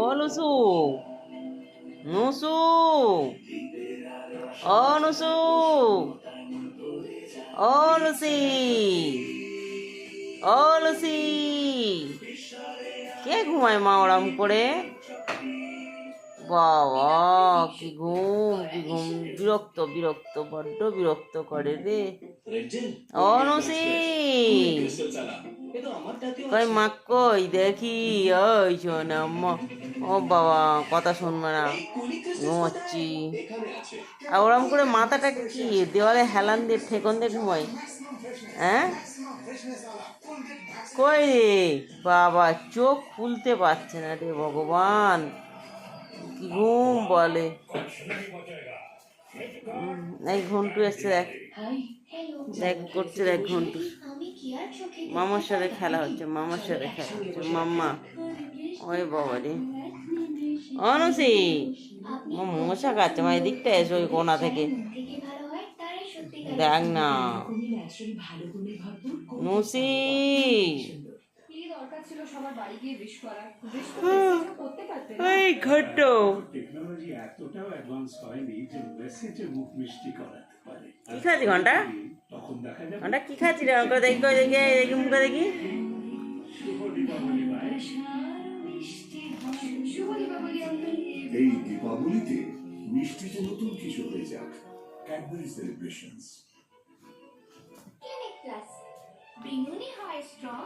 ও নুসু, নুসু, ও নুসু, ও Lucy, ও Lucy. কে ঘুমায় মা ওরম করে? বাবা, কি ঘুম, কি ঘুম! বিরক্ত বিরক্ত, বড্ড বিরক্ত করে রে। ও নুসি, কই মা কই দেখি। ওই শোনা ও বাবা, কথা শুনবে না, ঘুমোচ্ছি। আর ওরম করে মাথাটাকে কি দেওয়ালে হেলান দিয়ে ঠেকন দিয়ে ঘুমাই? হ্যাঁ, কই রে বাবা, চোখ খুলতে পারছে না রে ভগবান, কি ঘুম বলে। এই ঘন্টু এসছে, দেখ দেখ করছে, দেখ ঘন্টু মামার সাথে খেলা হচ্ছে, মামার সাথে খেলা হচ্ছে মাম্মা। ওই বাবা রে, অনুসি মশা খাচ্ছে, মা এদিকটা এসো ওই কোনা থেকে, দেখ না নুসি। এই ঘটো কি খাচ্ছি ঘন্টা, ঘন্টা কি খাচ্ছি রে? আমাকে দেখি, কই দেখি, দেখি মুখে দেখি। এই দীপাবলিতে মিষ্টিতে নতুন কিছু হয়ে যাক। Cadbury celebrations. ক্লিনিক প্লাস বিনুনি হয় স্ট্রং,